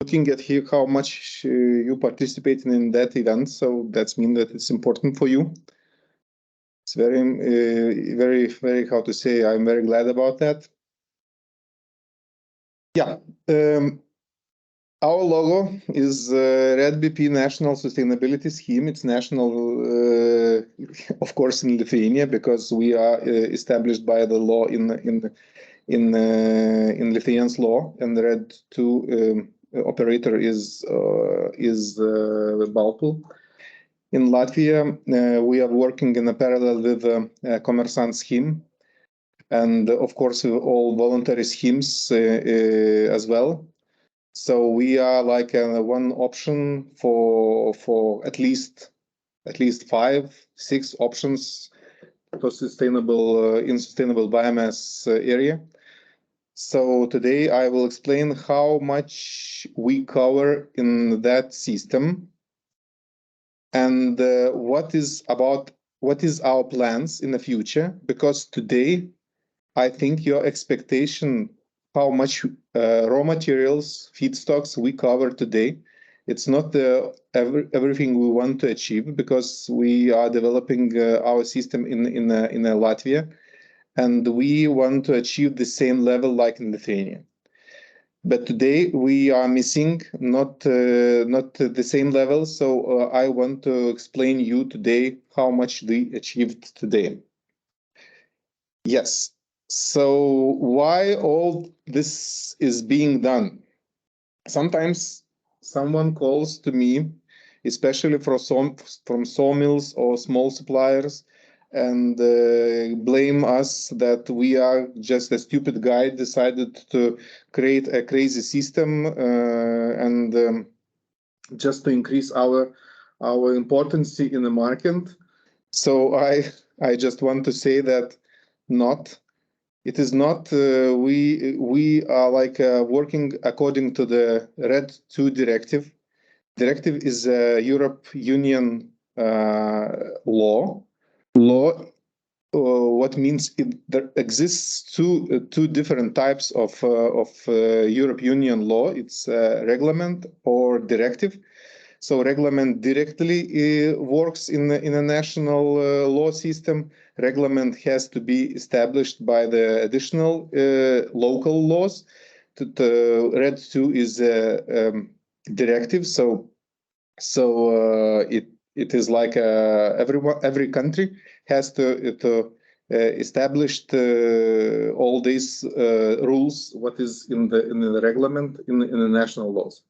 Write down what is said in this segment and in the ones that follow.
looking at here how much you participated in that event, so that's mean that it's important for you. It's very, how to say, I'm very glad about that. Yeah, our logo is REDBP National Sustainability Scheme. It's national, of course, in Lithuania, because we are established by the law in Lithuanian's law, and the RED 2 operator is Balpul. In Latvia, we are working in a parallel with the Commersant scheme, and of course all voluntary schemes as well. So we are like one option for at least 5-6 options for sustainable in sustainable biomass area. So today I will explain how much we cover in that system, and what is our plans in the future, because today I think your expectation how much raw materials, feedstocks we cover today, it's not everything we want to achieve, because we are developing our system in Latvia, and we want to achieve the same level like in Lithuania. But today we are missing not the same level, so I want to explain you today how much we achieved today. Yes. So why all this is being done? Sometimes someone calls to me, especially from sawmills or small suppliers, and blame us that we are just a stupid guy decided to create a crazy system and just to increase our importance in the market. So I just want to say that it is not. We are like working according to the RED 2 directive. Directive is a Europe Union law. What means there exists two different types of Europe Union law. It's reglement or directive. So reglement directly works in a national law system. Reglement has to be established by the additional local laws. The RED 2 is a directive, so it is like every country has to establish all these rules. What is in the reglement in the national laws?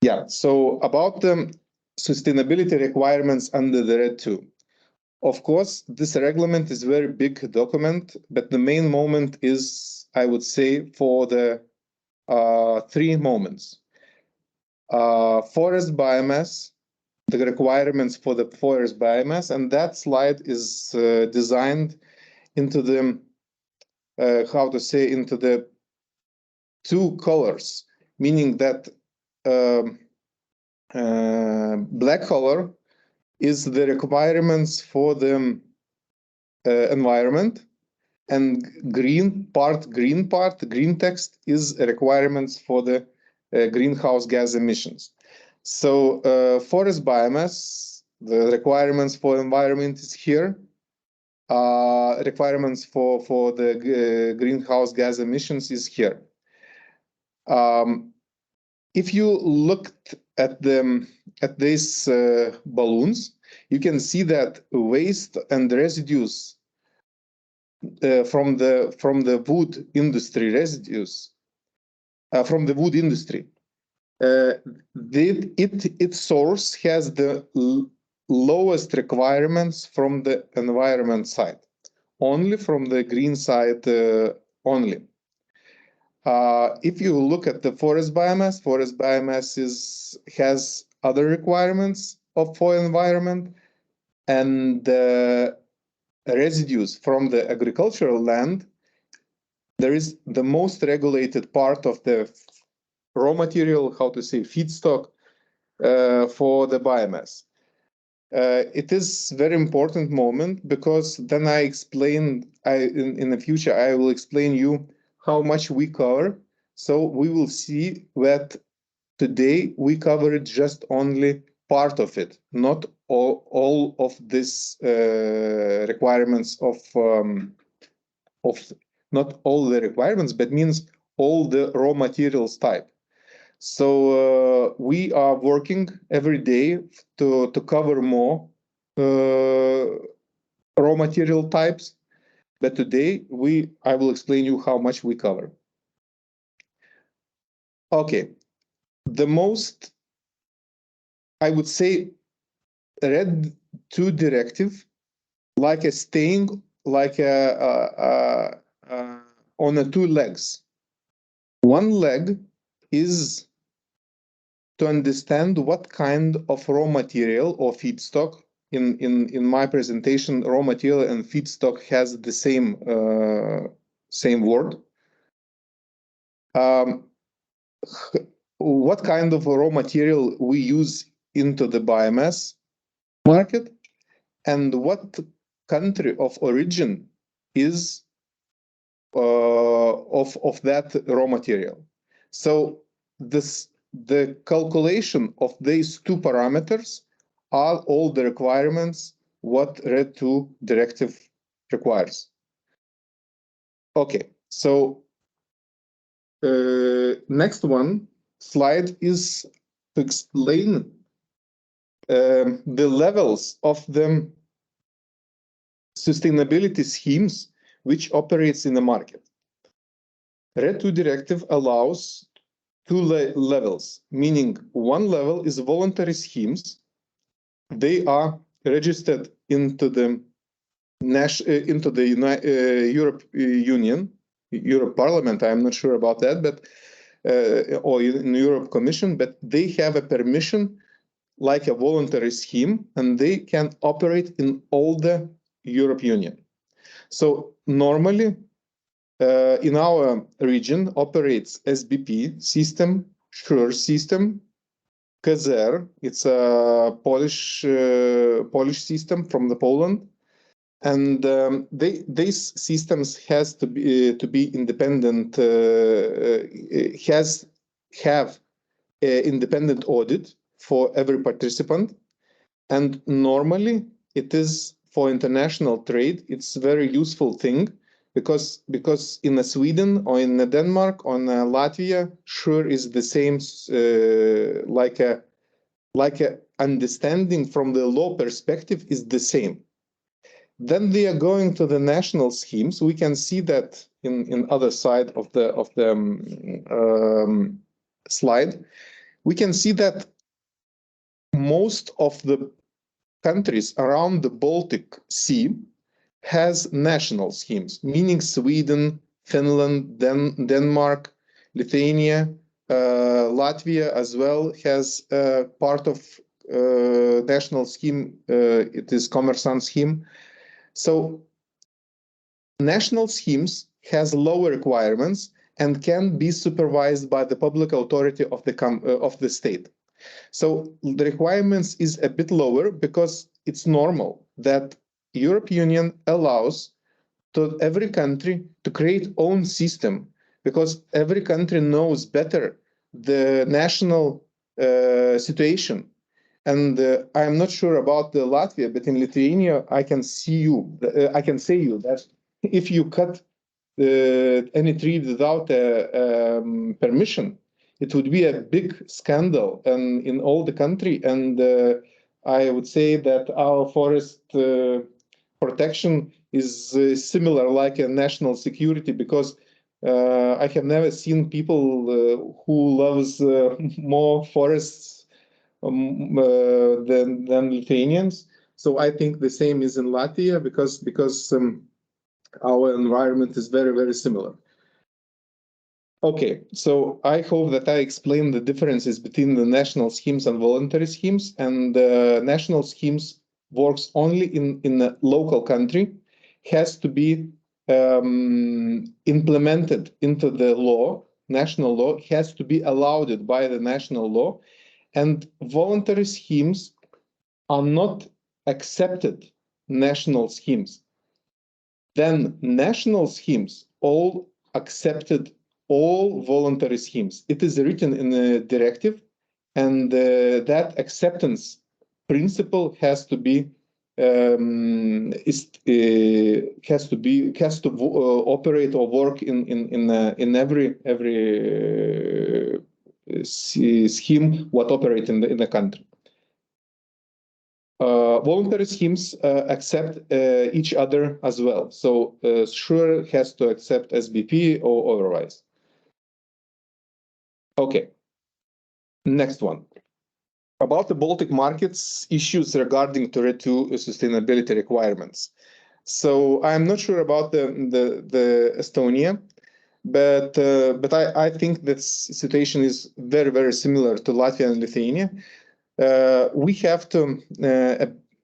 Yeah. So about the sustainability requirements under the RED 2. Of course, this reglement is a very big document, but the main moment is, I would say, for the 3 moments. Forest biomass, the requirements for the forest biomass, and that slide is designed into the, into the 2 colors, meaning that black color is the requirements for the environment, and green text is requirements for the greenhouse gas emissions. So forest biomass, the requirements for environment is here. Requirements for the greenhouse gas emissions is here. If you looked at these balloons, you can see that waste and residues from the wood industry its source has the lowest requirements from the environment side, only from the green side only. If you look at the forest biomass has other requirements for environment, and residues from the agricultural land, there is the most regulated part of the raw material, feedstock for the biomass. It is very important moment, because then in the future I will explain you how much we cover. So we will see that Today, we covered just only part of it, not all of this requirements of not all the requirements, but means all the raw materials type. So we are working every day to cover more raw material types. But today I will explain you how much we cover. Okay, the most, I would say, RED II directive, like a staying like on a two legs. One leg is to understand what kind of raw material or feedstock. In my presentation, raw material and feedstock has the same word. What kind of raw material we use into the biomass market, and what country of origin is of that raw material. So the calculation of these two parameters are all the requirements what RED II directive requires. Okay, so next one slide is to explain the levels of the sustainability schemes which operates in the market. RED II directive allows two levels, meaning one level is voluntary schemes. They are registered into the Europe Union, Europe Parliament. I'm not sure about that, but or in Europe Commission, but they have a permission like a voluntary scheme, and they can operate in all the Europe Union. So normally, in our region operates SBP system, SURE system, KZR, it's a Polish system from the Poland, and these systems has to be independent, have independent audit for every participant, and normally it is for international trade. It's a very useful thing because in Sweden or in Denmark or in Latvia, sure is the same like a understanding from the law perspective is the same. Then they are going to the national schemes. We can see that in other side of the slide. We can see that most of the countries around the Baltic Sea has national schemes, meaning Sweden, Finland, Denmark, Lithuania, Latvia as well has part of national scheme. It is Commersant scheme. So national schemes has lower requirements and can be supervised by the public authority of the state. So the requirements is a bit lower because it's normal that Europe Union allows to every country to create own system because every country knows better the national situation. And I'm not sure about the Latvia, but in Lithuania, I can say you that if you cut any tree without permission, it would be a big scandal and in all the country. And I would say that our forest protection is similar like a national security because I have never seen people who loves more forests than Lithuanians. So I think the same is in Latvia because our environment is very, very similar. Okay, so I hope that I explained the differences between the national schemes and voluntary schemes. And national schemes works only in a local country, has to be implemented into the law, national law, has to be allowed by the national law. And voluntary schemes are not accepted national schemes. Then national schemes all accepted all voluntary schemes. It is written in the directive and that acceptance principle has to be operate or work in every scheme what operate in the country. Voluntary schemes accept each other as well. So sure has to accept SBP or otherwise. Okay. Next one. About the Baltic markets, issues regarding to RED II sustainability requirements. So I'm not sure about the Estonia, but I think that situation is very similar to Latvia and Lithuania. We have to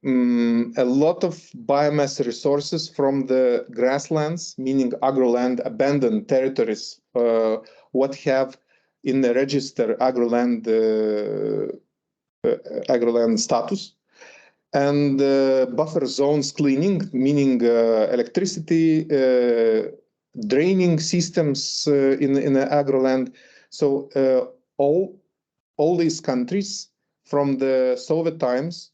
a lot of biomass resources from the grasslands, meaning agroland, abandoned territories, what have in the register agroland status, and buffer zones cleaning, meaning electricity, draining systems in the agroland. So all these countries from the Soviet times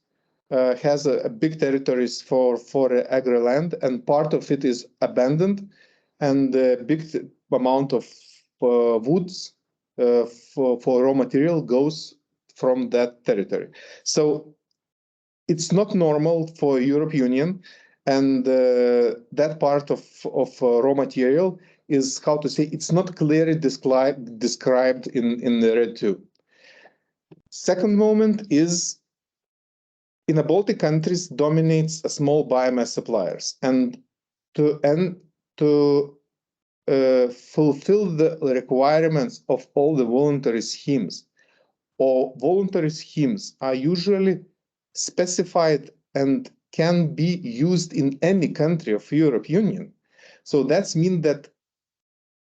has a big territories for agroland, and part of it is abandoned, and a big amount of woods for raw material goes from that territory. So it's not normal for European Union, and that part of raw material is, how to say, it's not clearly described in the RED II. Second moment is in the Baltic countries dominates a small biomass suppliers, and to fulfill the requirements of all the voluntary schemes, or voluntary schemes are usually specified and can be used in any country of European Union. So that's mean that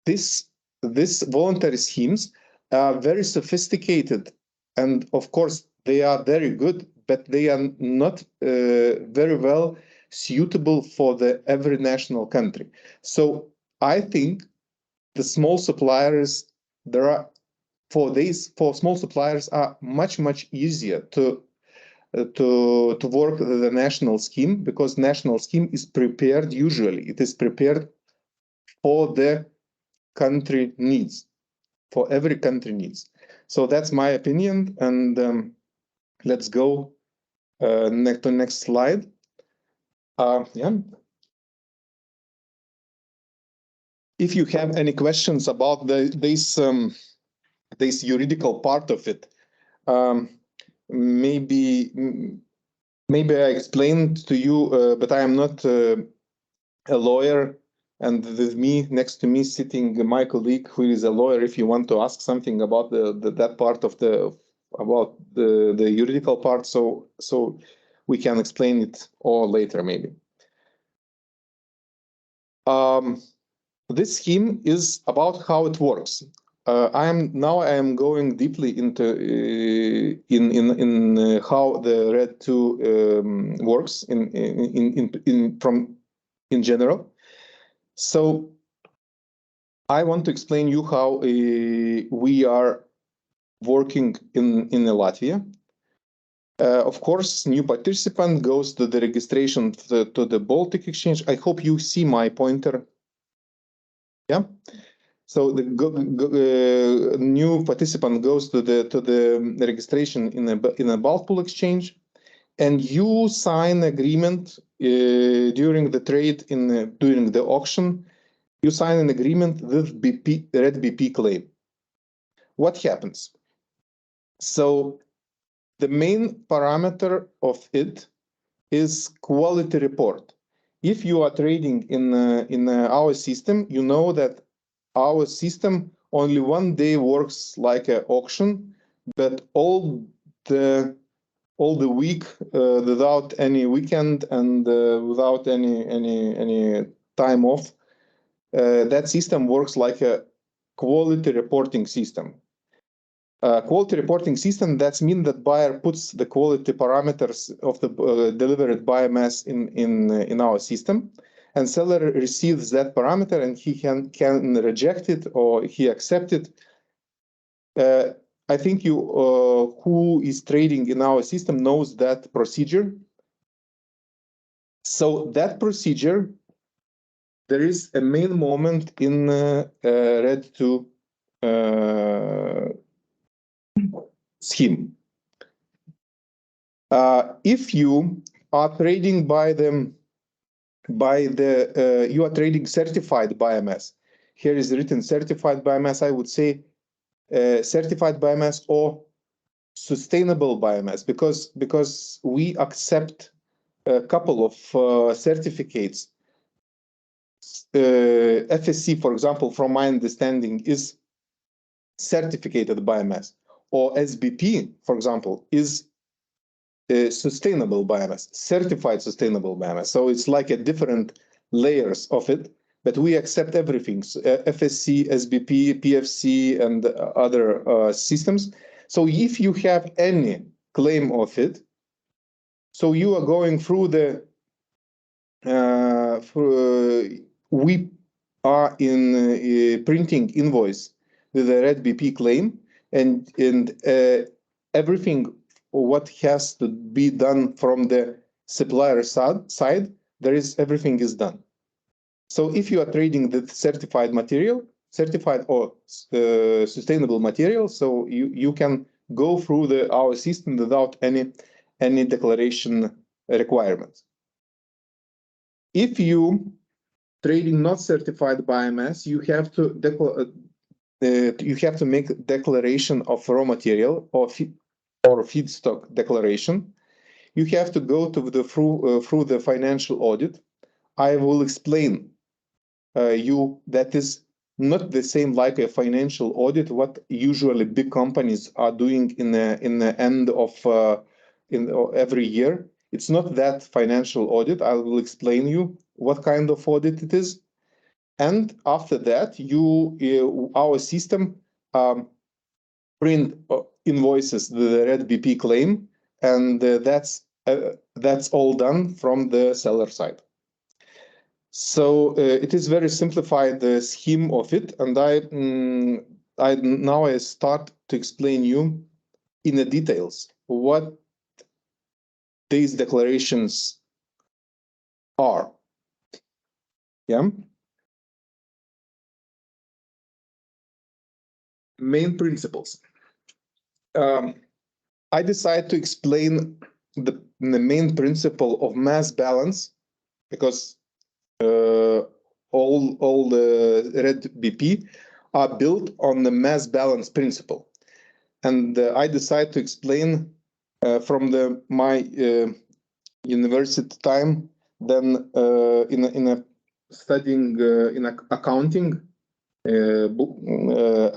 this voluntary schemes are very sophisticated, and of course they are very good, but they are not very well suitable for the every national country. So I think the small suppliers, for small suppliers are much easier to work the national scheme, because national scheme is prepared, usually it is prepared for the country needs, for every country needs. So that's my opinion, and let's go to next slide. Yeah. If you have any questions about this juridical part of it, maybe I explained to you, but I am not a lawyer, and with me, next to me, sitting my colleague who is a lawyer. If you want to ask something about that part of about the juridical part, so we can explain it all later maybe. This scheme is about how it works. I am going deeply into how the RED II works in general. So I want to explain you how we are working in Latvia. Of course, new participant goes to the registration to the Baltic Exchange. I hope you see my pointer. Yeah. So the new participant goes to the registration in a bulk pool exchange, and you sign agreement during the trade during the auction. You sign an agreement with RED BP claim. What happens? So the main parameter of it is quality report. If you are trading in our system, you know that our system only one day works like an auction, but all the week without any weekend and without any time off, that system works like a quality reporting system. Quality reporting system, that means that buyer puts the quality parameters of the delivered biomass in our system, and seller receives that parameter, and he can reject it or he accept it. I think you who is trading in our system knows that procedure. So that procedure, there is a main moment in red 2 scheme. If you are trading you are trading certified biomass. Here is written certified biomass. I would say certified biomass or sustainable biomass, because we accept a couple of certificates. FSC, for example, from my understanding, is certificated biomass, or SBP, for example, is sustainable biomass, certified sustainable biomass. So it's like a different layers of it, but we accept everything, FSC, SBP, PFC, and other systems. So if you have any claim of it, so you are going through the, we are in printing invoice with a red BP claim, and everything what has to be done from the supplier side, everything is done. So if you are trading the certified material, certified or sustainable material, so you can go through our system without any declaration requirements. If you trading not certified biomass, you have to make declaration of raw material or feedstock declaration. You have to go to through the financial audit. I will explain you that is not the same like a financial audit what usually big companies are doing in the end of every year. It's not that financial audit. I will explain you what kind of audit it is. And after that, our system print invoices the red BP claim, and that's all done from the seller side. So it is very simplified the scheme of it, and I start to explain you in the details what these declarations are. Yeah. Main principles. I decided to explain the main principle of mass balance because all the red BP are built on the mass balance principle, and I decided to explain from my university time. Then in a studying in accounting.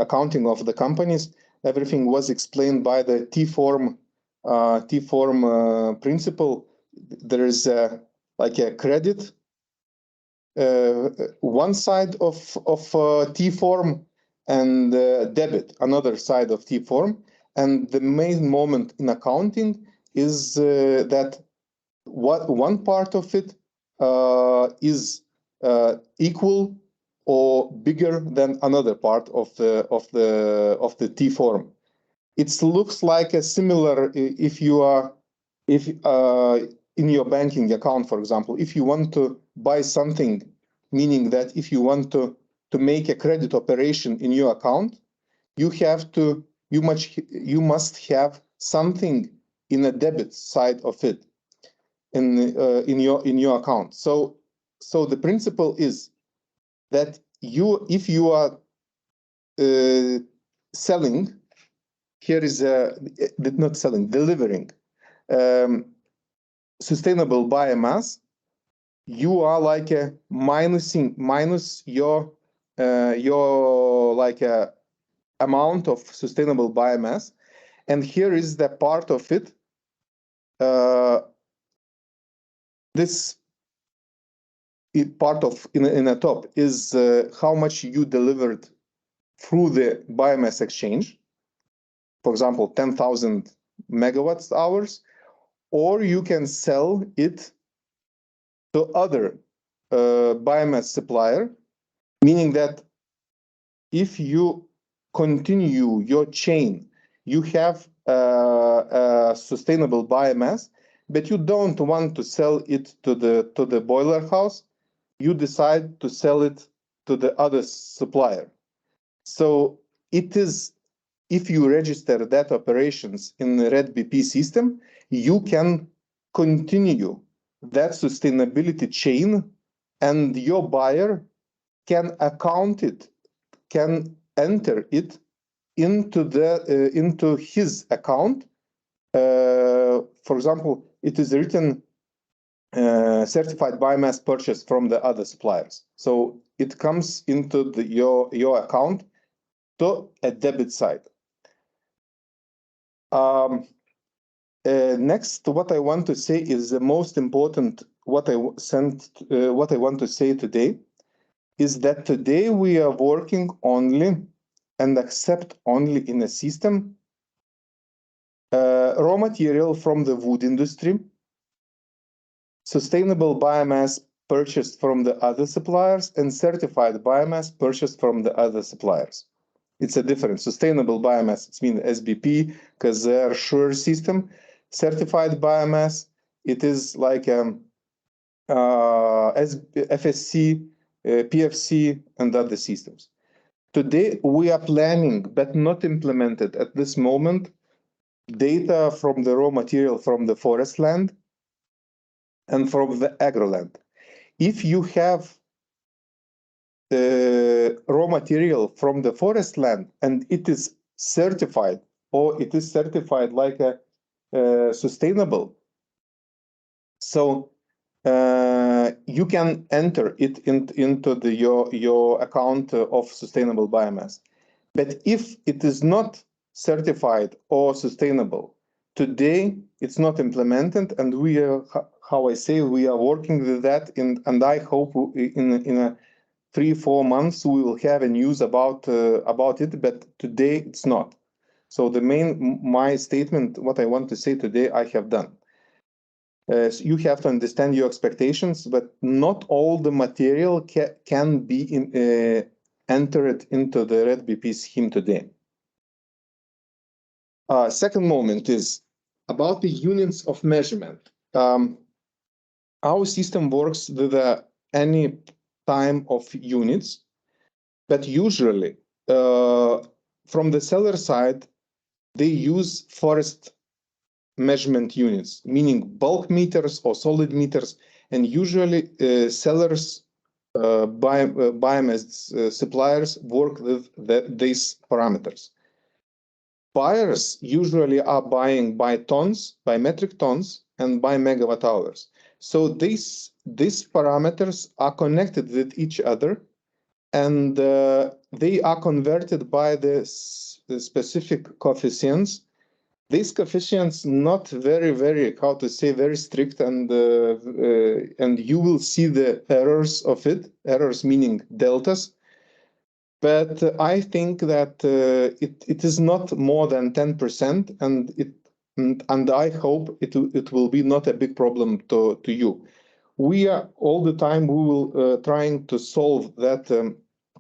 Accounting of the companies, everything was explained by the T-form principle. There is like a credit one side of T-form, and debit another side of T-form. And the main moment in accounting is that one part of it is equal or bigger than another part of the T form. It looks like a similar if in your banking account, for example, if you want to buy something, meaning that if you want to make a credit operation in your account, you must have something in a debit side of it in your account. So the principle is that if you are selling, here is not selling, delivering sustainable biomass, you are like a minus your like a amount of sustainable biomass, and here is the part of it. This part of in the top is how much you delivered through the biomass exchange, for example 10,000 megawatts hours, or you can sell it to other biomass supplier, meaning that if you continue your chain, you have a sustainable biomass, but you don't want to sell it to the boiler house. You decide to sell it to the other supplier. So it is, if you register that operations in the Red BP system, you can continue that sustainability chain, and your buyer can account it, can enter it into his account. For example, it is written certified biomass purchase from the other suppliers. So it comes into your account to a debit side. Next, what I want to say is the most important. What I want to say today is that today we are working only and accept only in a system raw material from the wood industry, sustainable biomass purchased from the other suppliers, and certified biomass purchased from the other suppliers. It's a different sustainable biomass. It's mean SBP because they're sure system. Certified biomass, it is like FSC, PFC, and other systems. Today we are planning, but not implemented at this moment, data from the raw material from the forest land and from the agroland. If you have raw material from the forest land and it is certified, or it is certified like a sustainable, so you can enter it into your account of sustainable biomass. But if it is not certified or sustainable, today it's not implemented, and we are, how I say, we are working with that, and I hope in a 3-4 months we will have a news about it. But today it's not. So my statement, what I want to say today, I have done. So you have to understand your expectations, but not all the material can be entered into the Red BP scheme today. Second moment is about the units of measurement. Our system works with any time of units, but usually from the seller side, they use forest measurement units, meaning bulk meters or solid meters, and usually sellers, biomass suppliers work with these parameters. Buyers usually are buying by tons, by metric tons, and by megawatt hours. So these parameters are connected with each other, and they are converted by the specific coefficients. These coefficients not very, how to say, very strict, and you will see the errors of it, errors meaning deltas. But I think that it is not more than 10%, and I hope it will be not a big problem to you. We are all the time, we will trying to solve that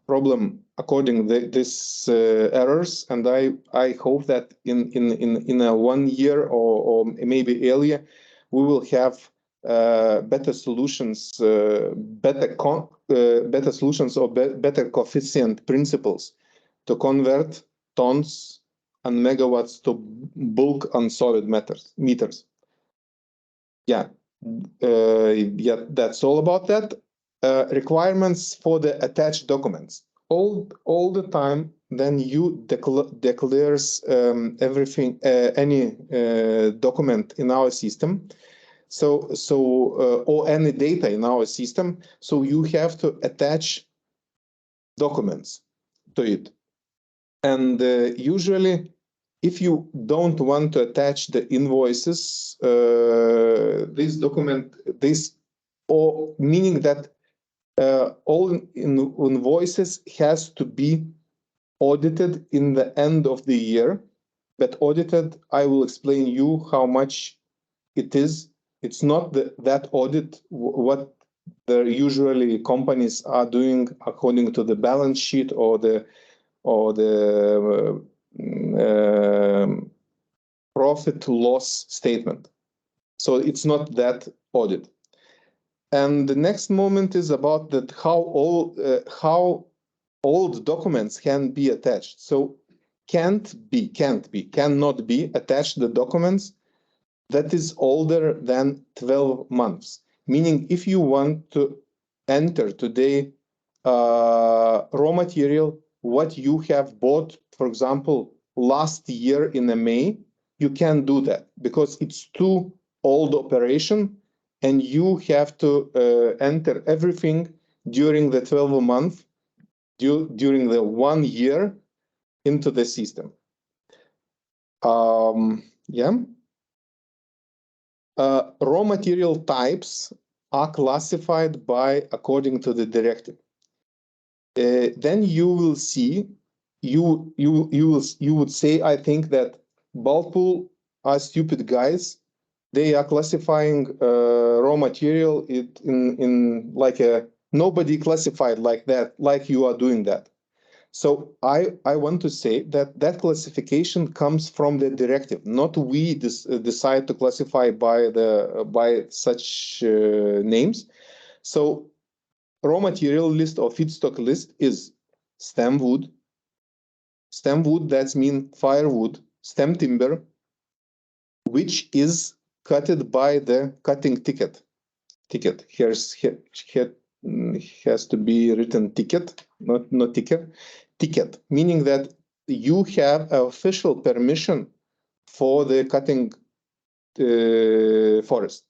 problem according to these errors, and I hope that in a 1 year or maybe earlier we will have better solutions, better solutions or better coefficient principles to convert tons and megawatts to bulk and solid meters. Yeah, that's all about that. Requirements for the attached documents. All the time, then you declares everything, any document in our system. Or any data in our system. So you have to attach documents to it. And usually, if you don't want to attach the invoices, or meaning that all invoices has to be audited in the end of the year. But audited, I will explain you how much it is. It's not that audit what the usually companies are doing according to the balance sheet or the profit loss statement. So it's not that audit. And the next moment is about that how old documents can be attached. So cannot be attached the documents that is older than 12 months. Meaning if you want to enter today raw material, what you have bought, for example, last year in a May, you can't do that because it's too old operation and you have to enter everything during the 12 month, during the 1 year into the system. Yeah. Raw material types are classified by according to the directive. Then you will see, you would say, I think that bulk pool are stupid guys. They are classifying raw material in like a nobody classified like that, like you are doing that. So I want to say that that classification comes from the directive, not we decide to classify by such names. So raw material list or feedstock list is stem wood. Stem wood, that's mean firewood, stem timber, which is cutted by the cutting ticket. Here has to be written ticket, not ticket. Ticket, meaning that you have official permission for the cutting forest.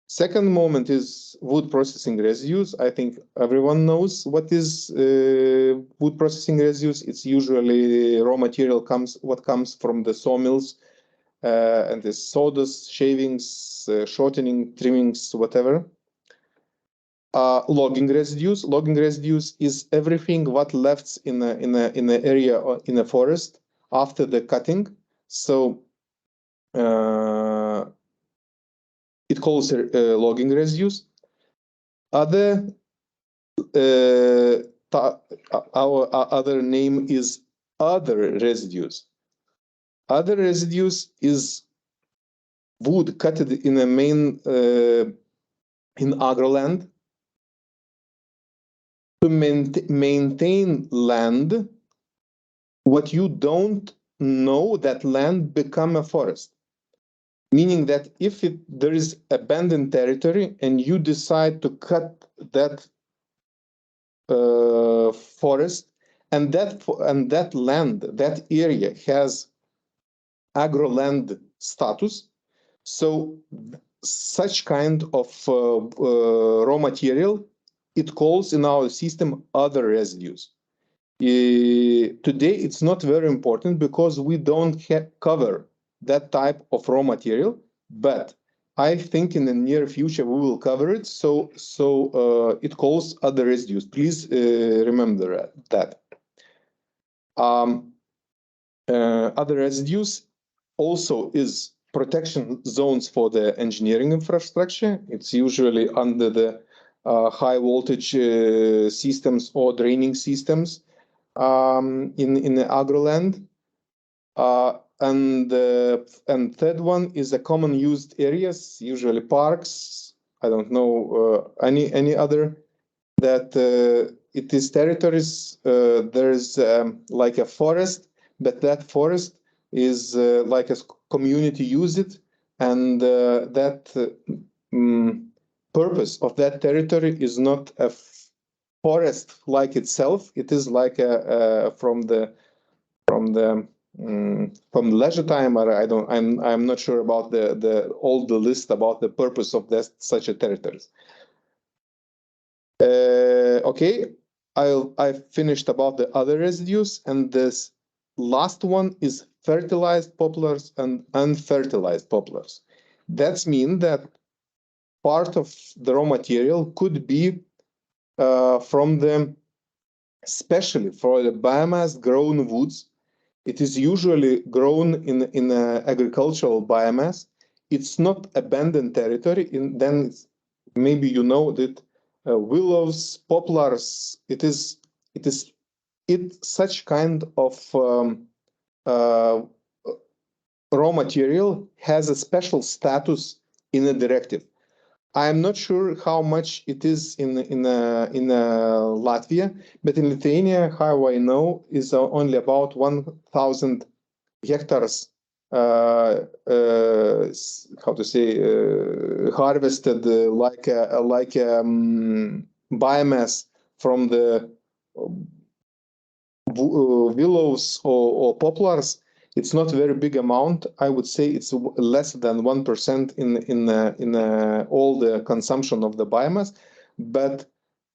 Second moment is wood processing residues. I think everyone knows what is wood processing residues. It's usually raw material what comes from the sawmills and the sawdust, shavings, shortening, trimmings, whatever. Logging residues. Logging residues is everything what left in a area or in a forest after the cutting. So it calls logging residues. Other our other name is other residues. Other residues is wood cut in a main in agroland to maintain land. What you don't know that land become a forest. Meaning that if there is abandoned territory and you decide to cut that forest and that land, that area has agroland status, so such kind of raw material, it calls in our system other residues. Today it's not very important because we don't cover that type of raw material, but I think in the near future we will cover it. So it calls other residues. Please remember that. Other residues also is protection zones for the engineering infrastructure. It's usually under the high voltage systems or draining systems in the agroland. And third one is the common used areas, usually parks. I don't know any other that it is territories. There's like a forest, but that forest is like a community use it, and that purpose of that territory is not a forest like itself. It is like a from the leisure time, or I'm not sure about all the list about the purpose of that such a territories. Okay, I finished about the other residues, and this last one is fertilized poplars and unfertilized poplars. That's mean that part of the raw material could be from the, especially for the biomass grown woods. It is usually grown in agricultural biomass. It's not abandoned territory. Then maybe you know that willows, poplars. It's such kind of raw material has a special status in a directive. I am not sure how much it is in Latvia, but in Lithuania, how I know, is only about 1,000 hectares. How to say, harvested like biomass from the willows or poplars. It's not a very big amount. I would say it's less than 1% in all the consumption of the biomass. But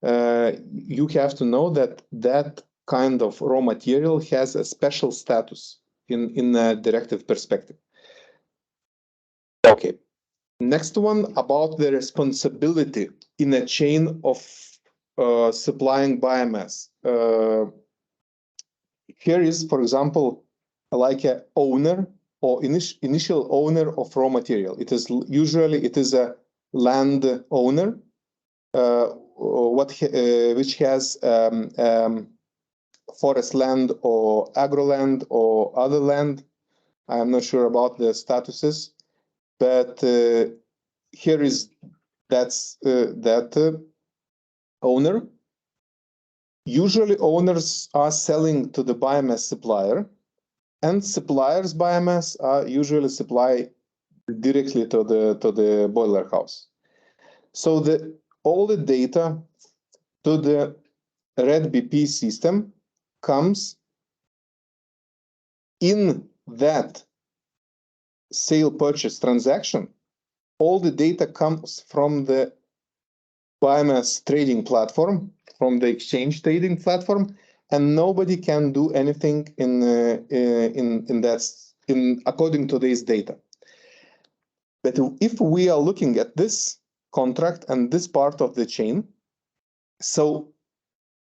you have to know that that kind of raw material has a special status in a directive perspective. Okay. Next one about the responsibility in a chain of supplying biomass. Here is, for example, like a owner or initial owner of raw material. It is usually a land owner, which has forest land or agro-land or other land. I am not sure about the statuses, but here is that owner. Usually owners are selling to the biomass supplier, and suppliers' biomass are usually supplied directly to the boiler house. So all the data to the RED-BP system comes in that sale purchase transaction. All the data comes from the biomass trading platform, from the exchange trading platform, and nobody can do anything according to this data. But if we are looking at this contract and this part of the chain, so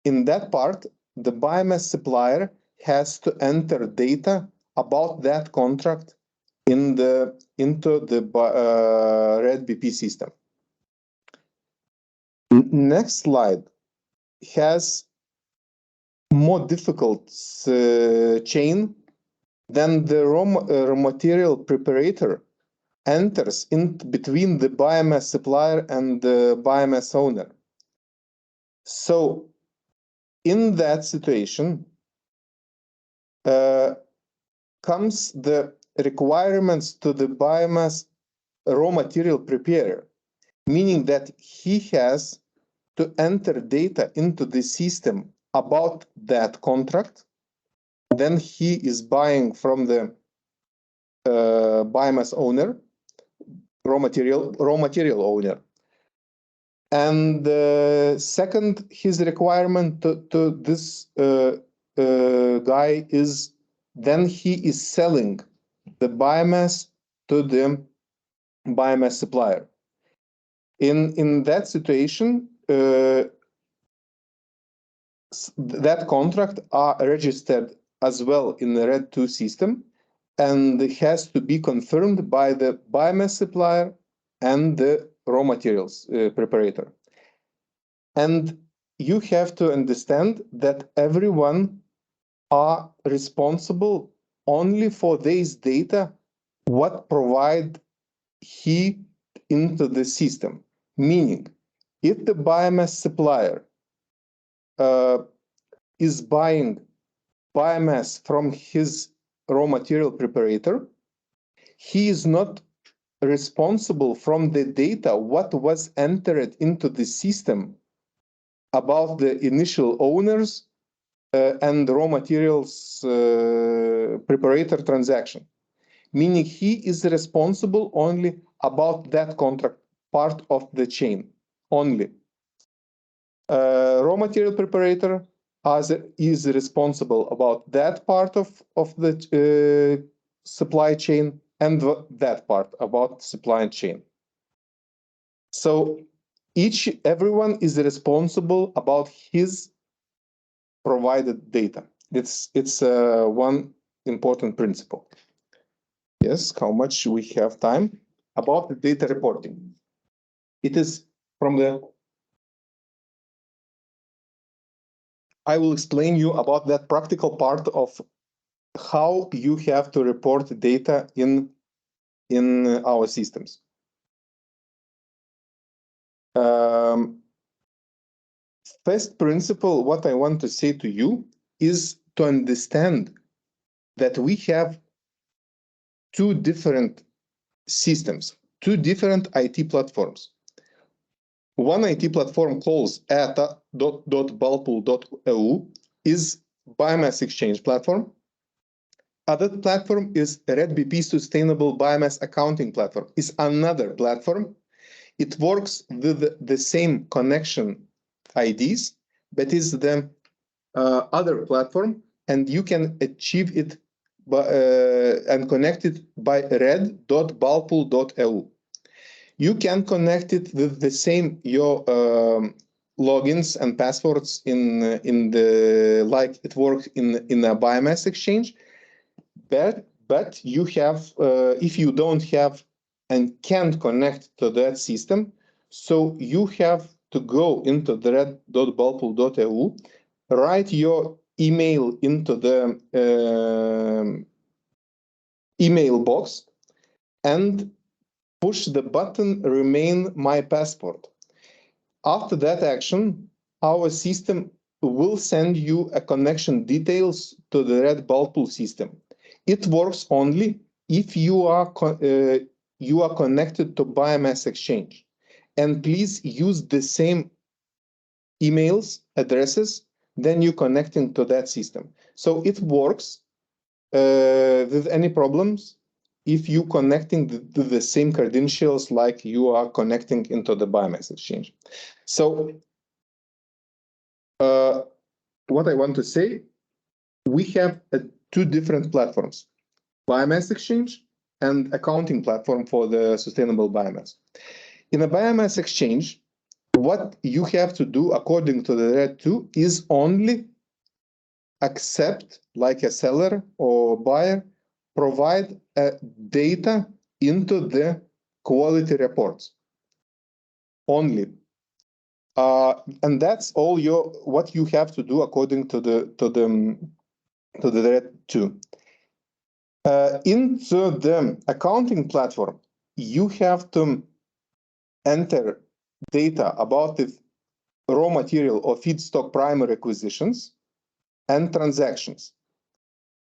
in that part, the biomass supplier has to enter data about that contract into the RED-BP system. Next slide has more difficult chain than the raw material preparator enters in between the biomass supplier and the biomass owner. So in that situation comes the requirements to the biomass raw material preparer, meaning that he has to enter data into the system about that contract. Then he is buying from the biomass owner, raw material owner. And second, his requirement to this guy is then he is selling the biomass to the biomass supplier. In that situation, that contract are registered as well in the RED2 system, and it has to be confirmed by the biomass supplier and the raw materials preparator. And you have to understand that everyone are responsible only for this data, what provide he into the system. Meaning, if the biomass supplier is buying biomass from his raw material preparator, he is not responsible from the data what was entered into the system about the initial owners and the raw materials preparator transaction. Meaning he is responsible only about that contract part of the chain only. Raw material preparator is responsible about that part of the supply chain and that part about supply chain. So everyone is responsible about his provided data. It's one important principle. Yes, how much we have time about the data reporting. It is from the. I will explain you about that practical part of how you have to report data in our systems. First principle, what I want to say to you is to understand that we have two different systems, two different IT platforms. One IT platform calls eta.balpool.eu is biomass exchange platform. Other platform is RedBP Sustainable Biomass Accounting Platform. Is another platform. It works with the same connection IDs, but is the other platform, and you can achieve it and connect it by red.balpool.eu. You can connect it with the same your logins and passwords in the like it works in a biomass exchange, but you have if you don't have and can't connect to that system, so you have to go into the red.balpool.eu, write your email into the email box, and push the button Remain My Passport. After that action, our system will send you a connection details to the Red Balpool system. It works only if you are connected to Biomass Exchange. And please use the same emails, addresses, then you connecting to that system. So it works with any problems if you connecting to the same credentials like you are connecting into the biomass exchange. So what I want to say, we have two different platforms, biomass exchange and accounting platform for the sustainable biomass. In a biomass exchange, what you have to do according to the RED 2 is only accept, like a seller or buyer, provide data into the quality reports only, and that's all what you have to do according to the RED 2. Into the accounting platform, you have to enter data about the raw material or feedstock primary acquisitions and transactions.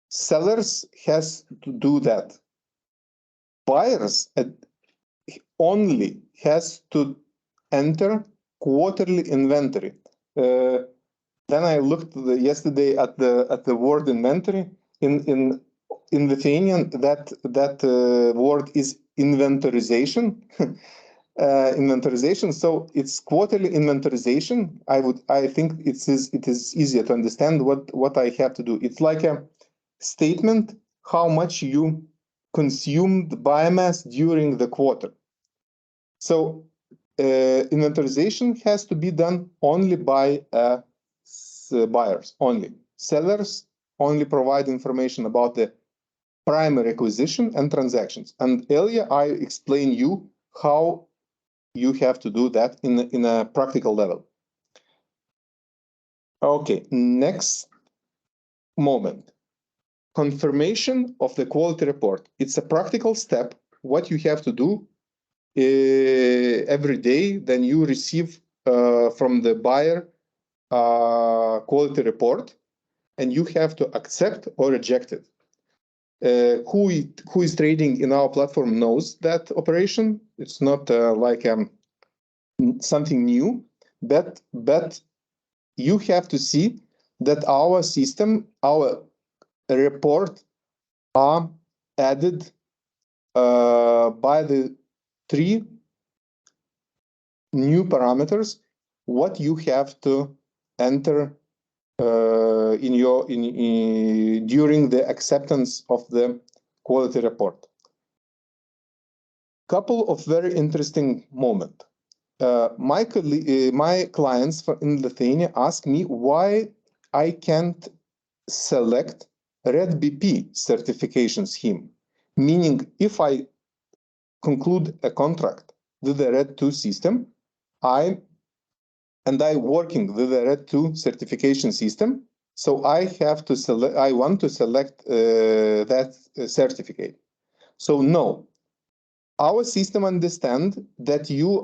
Sellers has to do that. Buyers only has to enter quarterly inventory. Then I looked yesterday at the word inventory in Lithuanian. That word is inventorization. Inventorization. So it's quarterly inventorization. I think it is easier to understand what I have to do. It's like a statement how much you consumed biomass during the quarter. So inventorization has to be done only by buyers only. Sellers only provide information about the primary acquisition and transactions. And earlier I explained you how you have to do that in a practical level. Okay, next moment. Confirmation of the quality report. It's a practical step, what you have to do every day. Then you receive from the buyer quality report, and you have to accept or reject it. Who is trading in our platform knows that operation. It's not like something new, but you have to see that our system, our report are added by the 3 new parameters what you have to enter during the acceptance of the quality report. Couple of very interesting moments. My clients in Lithuania ask me why I can't select RedBP certification scheme, meaning if I conclude a contract with the RED 2 system, I working with the RED 2 certification system, So I have to select, I want to select that certificate. So no, our system understands that you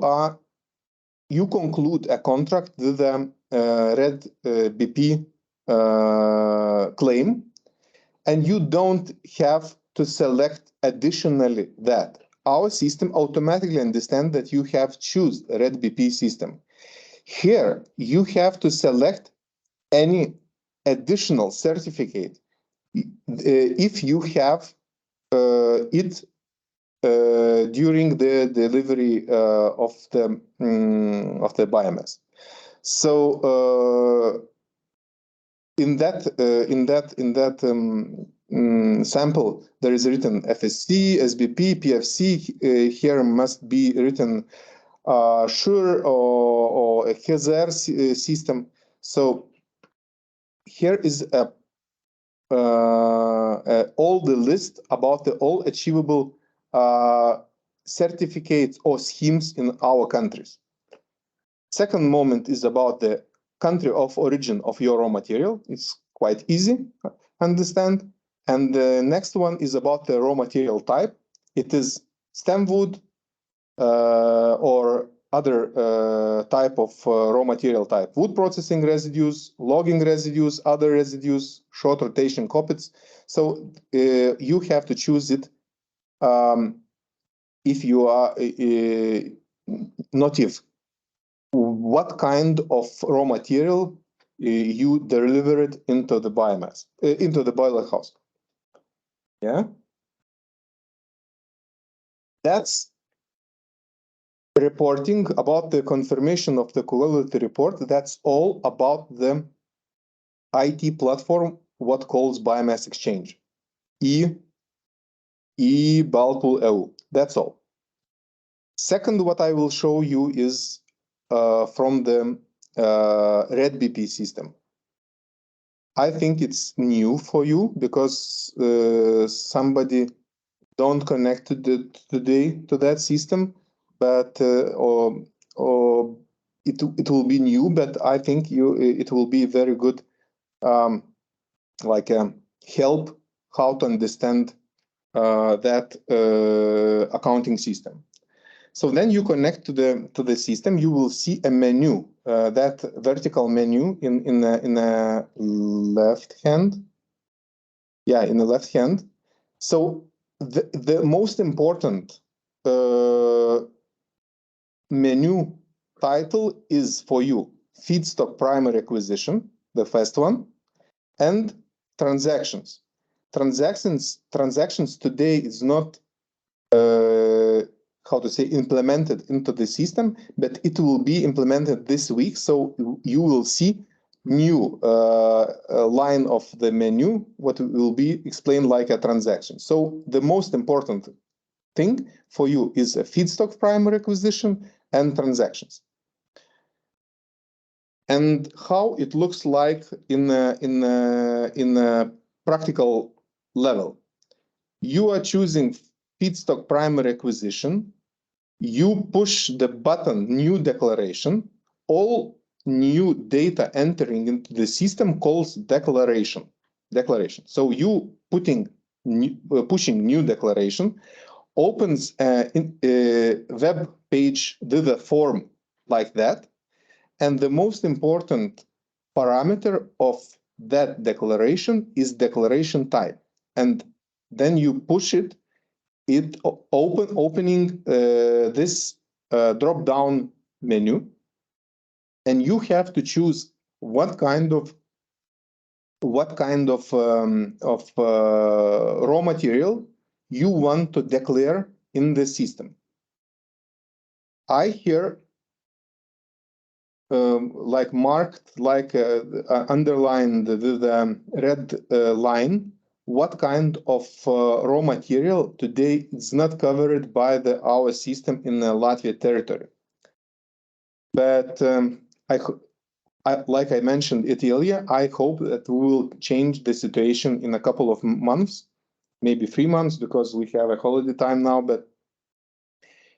conclude a contract with the Red BP claim, and you don't have to select additionally that. Our system automatically understands that you have choose Red BP system. Here, you have to select any additional certificate if you have it during the delivery of the biomass. So in that sample, there is written FSC, SBP, PFC. Here must be written SURE or a HESER system. So here is all the list about the all achievable certificates or schemes in our countries. Second moment is about the country of origin of your raw material. It's quite easy to understand. And the next one is about the raw material type. It is stem wood or other type of raw material type. Wood processing residues, logging residues, other residues, short rotation coppets. So you have to choose it if you are not if. What kind of raw material you deliver it into the biomass, into the boiler house. Yeah. That's reporting about the confirmation of the quality report. That's all about the IT platform, what calls biomass exchange, e-balpool.eu. That's all. Second, what I will show you is from the Red BP system. I think it's new for you because somebody don't connect today to that system, but or it will be new. But I think it will be very good, like help how to understand that accounting system. So then you connect to the system. You will see a menu, that vertical menu in the left hand. Yeah, in the left hand. So the most important menu title is for you feedstock primary acquisition, the first one, and transactions. Transactions today is not how to say implemented into the system, but it will be implemented this week. So you will see new line of the menu, what will be explained like a transaction. So the most important thing for you is a feedstock primary acquisition and transactions. And how it looks like in a practical level. You are choosing feedstock primary acquisition. You push the button new declaration. All new data entering into the system calls declaration. So you pushing new declaration opens a web page with a form like that. And the most important parameter of that declaration is declaration type. And then you push it opening this drop-down menu, and you have to choose what kind of raw material you want to declare in the system. I here like marked, like underlined the red line, what kind of raw material today is not covered by our system in the Latvia territory. But like I mentioned it earlier, I hope that we will change the situation in a couple of months, maybe 3 months, because we have a holiday time now. But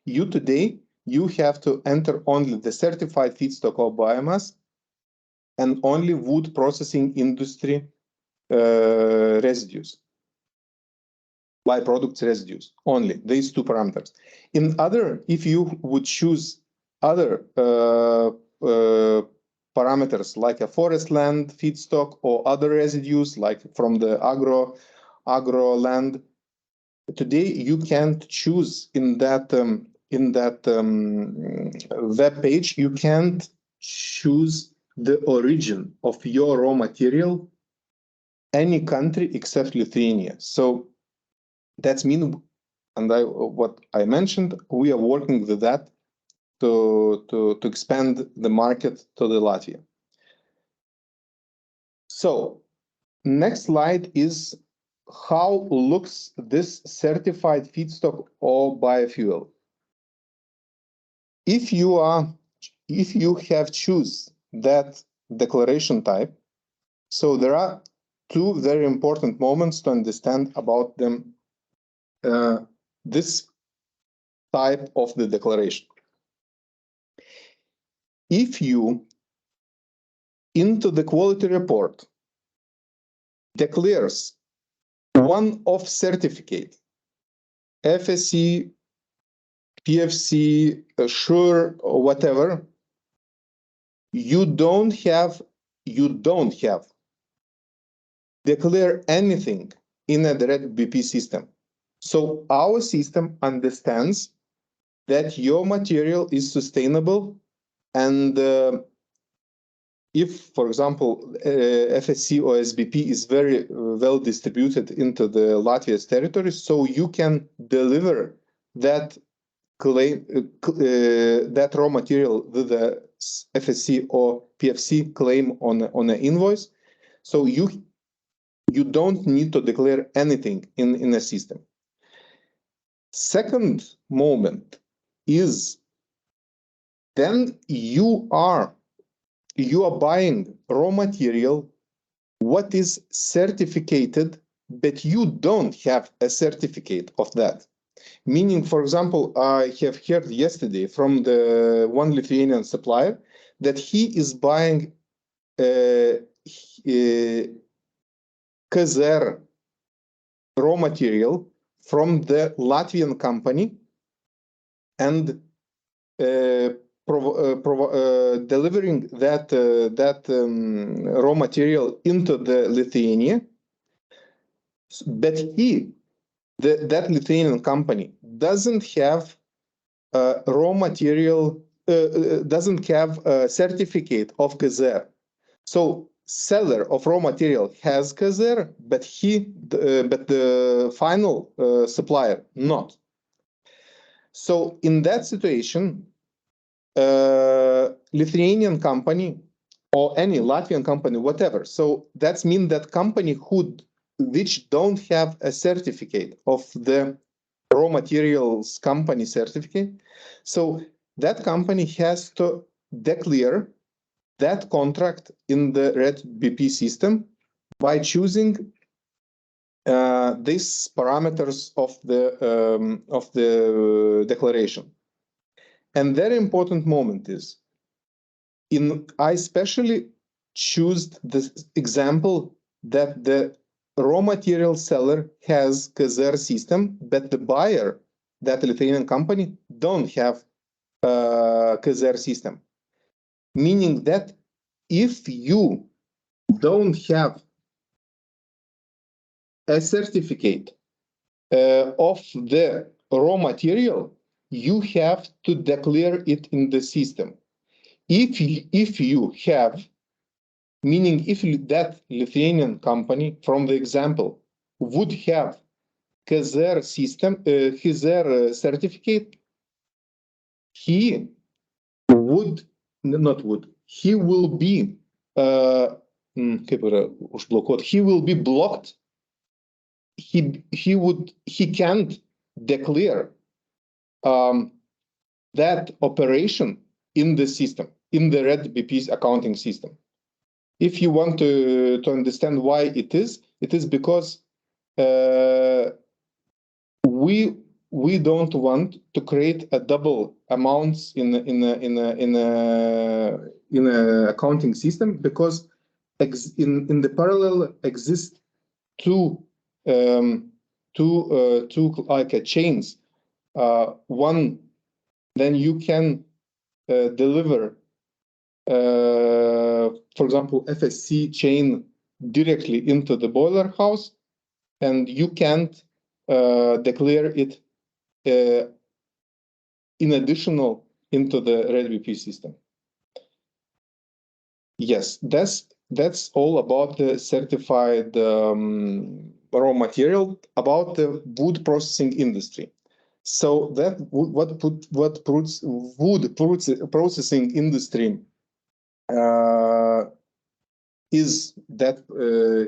today, you have to enter only the certified feedstock or biomass and only wood processing industry residues, byproducts residues, only these two parameters. In other, if you would choose other parameters like a forest land, feedstock, or other residues like from the agro land, today you can't choose in that web page, you can't choose the origin of your raw material any country except Lithuania. So that's mean, and what I mentioned, we are working with that to expand the market to the Latvia. So next slide is how looks this certified feedstock or biofuel. If you have choose that declaration type, so there are two very important moments to understand about them. This type of the declaration. If you into the quality report declares one of certificate, FSC, PFC, SURE, or whatever, you don't have declare anything in a direct BP system. So our system understands that your material is sustainable, and if, for example, FSC or SBP is very well distributed into the Latvia's territory, so you can deliver that claim, that raw material with the FSC or PFC claim on an invoice. So you don't need to declare anything in a system. Second moment is then you are buying raw material what is certificated, but you don't have a certificate of that. Meaning, for example, I have heard yesterday from the one Lithuanian supplier that he is buying KZR raw material from the Latvian company and delivering that raw material into the Lithuania, but that Lithuanian company doesn't have raw material, doesn't have a certificate of KZR. So seller of raw material has KZR, but the final supplier not. So in that situation, Lithuanian company or any Latvian company, whatever. So that's mean that company which don't have a certificate of the raw materials company certificate. So that company has to declare that contract in the Red BP system by choosing these parameters of the declaration. And very important moment is, I especially choose the example that the raw material seller has KZR system, but the buyer, that Lithuanian company, don't have KZR system. Meaning that if you don't have a certificate of the raw material, you have to declare it in the system. If you have, meaning if that Lithuanian company, from the example, would have KZR system, KZR certificate, he will be he will be blocked. He can't declare that operation in the system, in the Red BP's accounting system. If you want to understand why it is because we we don't want to create a double amounts in a accounting system, because in the parallel exist two like a chains. One, then you can deliver, for example, FSC chain directly into the boiler house, and you can't declare it in additional into the RedBP system. Yes, that's all about the certified raw material, about the wood processing industry. So that wood processing industry is that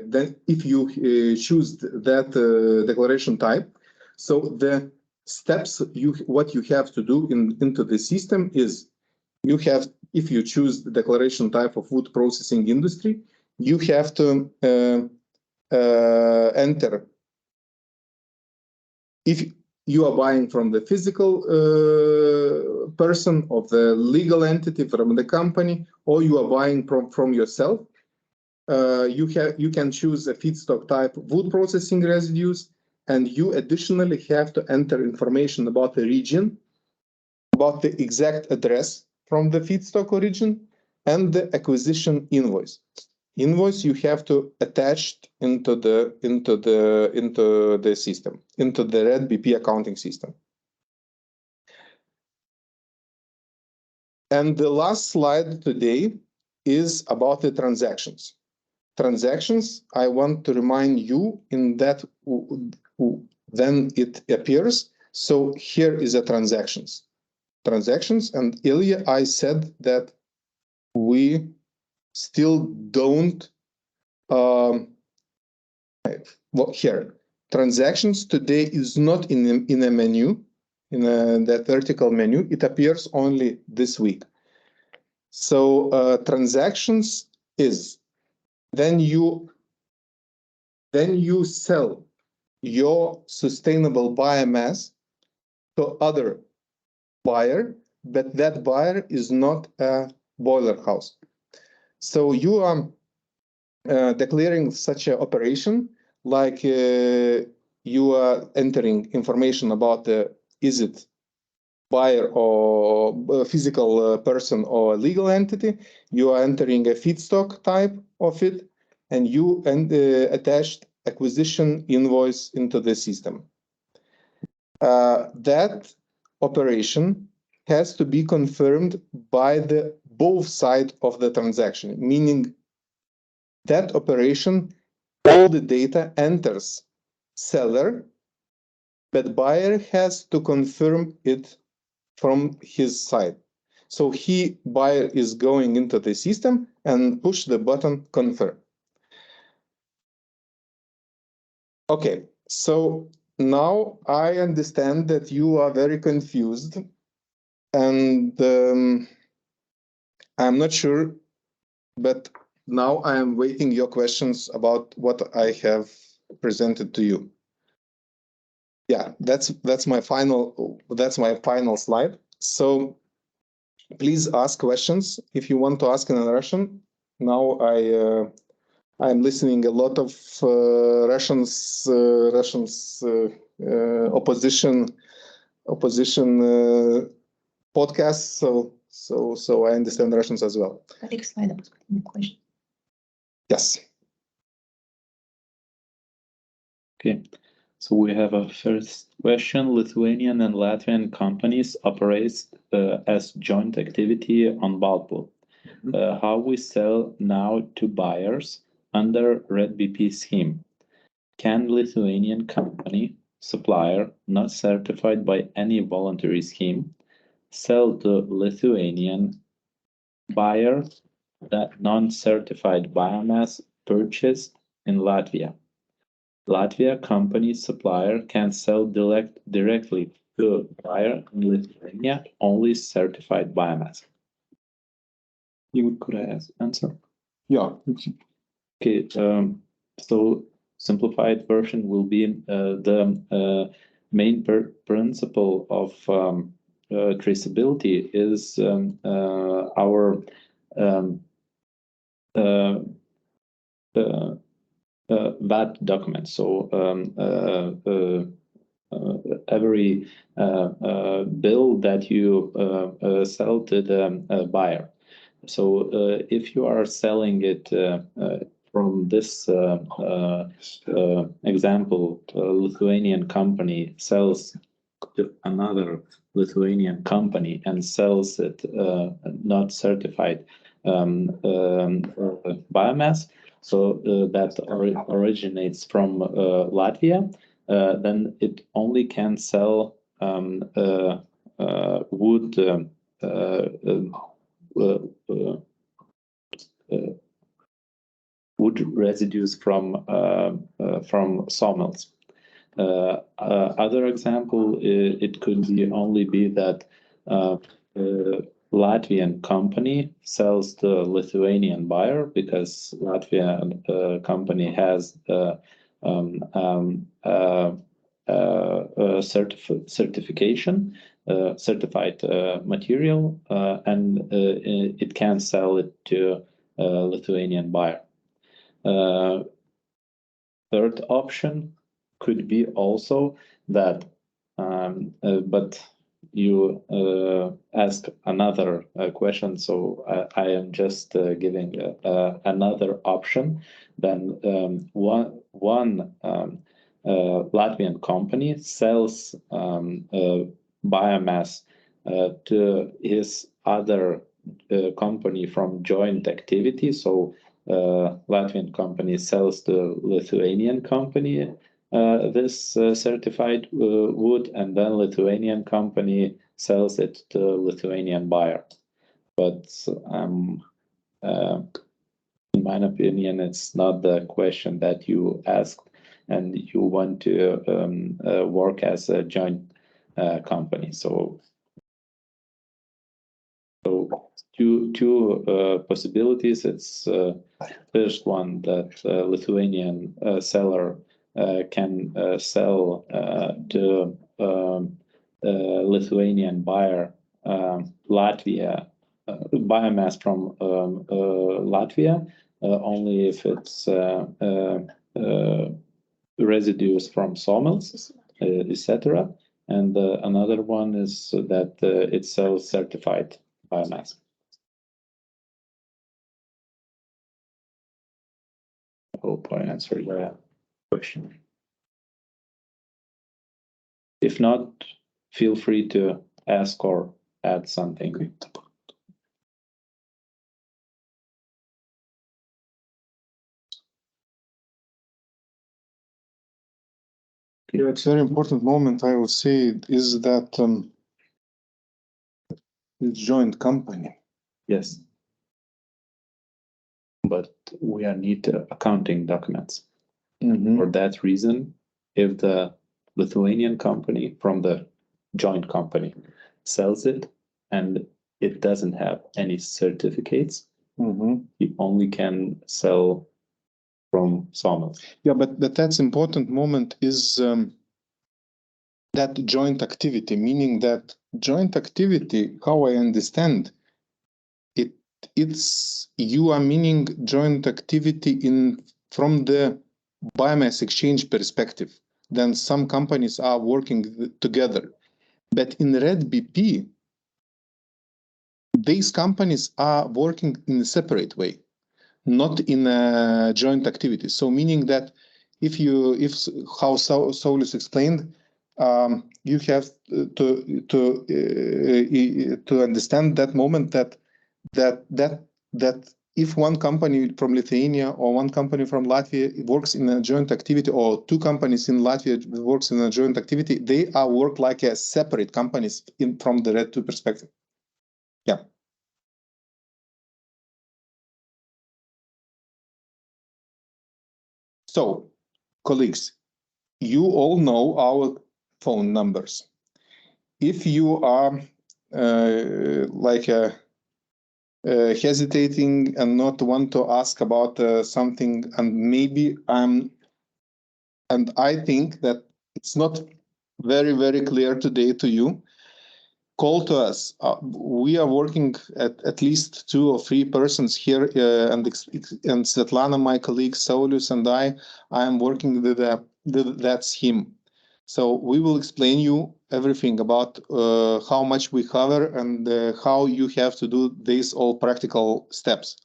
then if you choose that declaration type, so the steps what you have to do into the system is, you have, if you choose the declaration type of wood processing industry, you have to enter, if you are buying from the physical person, of the legal entity, from the company, or you are buying from yourself, you can choose a feedstock type wood processing residues, and you additionally have to enter information about the region, about the exact address from the feedstock origin, and the acquisition invoice. Invoice you have to attach into the system, into the RedBP accounting system. And the last slide today is about the transactions. Transactions, I want to remind you in that then it appears. So here is a transactions. And earlier I said that we still don't, well, here, transactions today is not in a menu, in that vertical menu. It appears only this week. So transactions is, then you sell your sustainable biomass to other buyer, but that buyer is not a boiler house. So you are declaring such an operation, like you are entering information about is it buyer or a physical person or a legal entity. You are entering a feedstock type of it, and you attached acquisition invoice into the system. That operation has to be confirmed by the both sides of the transaction, meaning that operation, all the data enters seller, but buyer has to confirm it from his side. So buyer is going into the system and push the button confirm. Okay, so now I understand that you are very confused, and I'm not sure, but now I am waiting your questions about what I have presented to you. Yeah, that's my final slide. So please ask questions if you want to ask in Russian. Now I'm listening a lot of Russians opposition podcasts, so I understand Russians as well. Question. Yes. Okay. So we have a first question. Lithuanian and Latvian companies operate as joint activity on Baltpool. How we sell now to buyers under RedBP scheme? Can Lithuanian company, supplier, not certified by any voluntary scheme, sell to Lithuanian buyer that non-certified biomass purchased in Latvia? Latvia company supplier can sell directly to buyer in Lithuania only certified biomass. Could I answer? Yeah. Okay. So simplified version will be the main principle of traceability is our VAT document. So every bill that you sell to the buyer. So if you are selling it from this example, a Lithuanian company sells to another Lithuanian company and sells it not certified biomass, so that originates from Latvia, then it only can sell wood wood residues from sawmills. Other example, it could only be that Latvian company sells to Lithuanian buyer because Latvian company has certification, certified material, and it can sell it to Lithuanian buyer. Third option could be also that, but you ask another question, so I am just giving another option. Then one Latvian company sells biomass to his other company from joint activity. So Latvian company sells to Lithuanian company this certified wood, and then Lithuanian company sells it to Lithuanian buyer. But in my opinion, it's not the question that you asked, and you want to work as a joint company. So two possibilities. It's first one that Lithuanian seller can sell to Lithuanian buyer Latvia biomass from Latvia only if it's residues from sawmills, etc. And another one is that it sells certified biomass. I hope I answered that question. If not, feel free to ask or add something. Yeah, it's a very important moment, I would say, is that joint company. Yes. But we need accounting documents. For that reason, if the Lithuanian company from the joint company sells it and it doesn't have any certificates, you only can sell from sawmills. Yeah, but that's important moment is that joint activity, meaning that joint activity, how I understand it, it's you are meaning joint activity in from the biomass exchange perspective. Then some companies are working together, but in Red BP, these companies are working in a separate way, not in a joint activity. So meaning that if how Saulis explained, you have to understand that moment that if one company from Lithuania or one company from Latvia works in a joint activity, or two companies in Latvia works in a joint activity, they are work like a separate companies from the Red 2 perspective. Yeah. So, colleagues, you all know our phone numbers. If you are hesitating and not want to ask about something, and maybe I think that it's not very, very clear today to you. Call to us. We are working at least 2 or 3 persons here, and Svetlana, my colleague, Saulius, and I am working with that scheme. So we will explain you everything about how much we cover and how you have to do these all practical steps.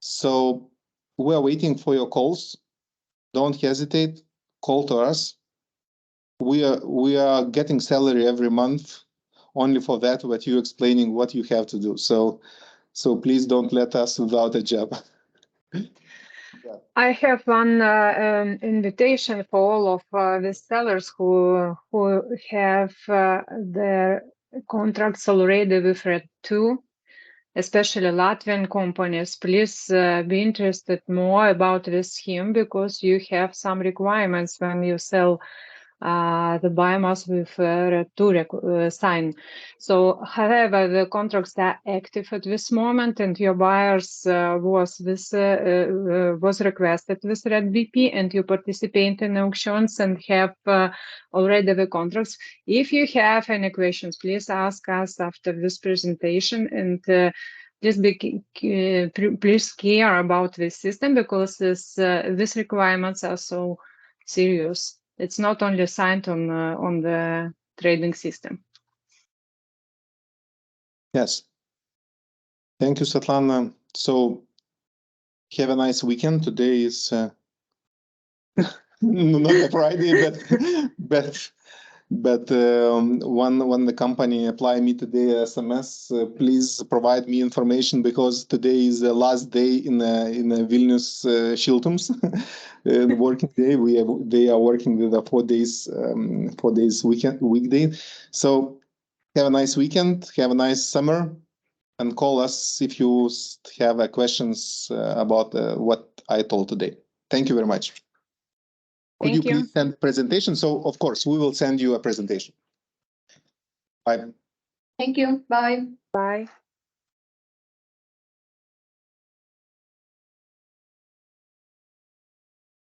So we are waiting for your calls. Don't hesitate. Call to us. We are getting salary every month only for that, what you explaining what you have to do. So please don't let us without a job. I have one invitation for all of the sellers who have their contracts already with Red 2, especially Latvian companies. Please be interested more about this scheme, because you have some requirements when you sell the biomass with Red 2 sign. So, however, the contracts are active at this moment, and your buyers was requested with Red BP, and you participate in auctions and have already the contracts. If you have any questions, please ask us after this presentation, and please care about this system, because these requirements are so serious. It's not only signed on the trading system. Yes. Thank you, Svetlana. So have a nice weekend. Today is not a Friday, but when the company apply me today SMS, please provide me information, because today is the last day in Vilnius Šiltums, the working day. They are working with a 4 days weekday. So have a nice weekend, have a nice summer, and call us if you have questions about what I told today. Thank you very much. Could you please send presentation? So, of course, we will send you a presentation. Bye. Thank you. Bye. Bye.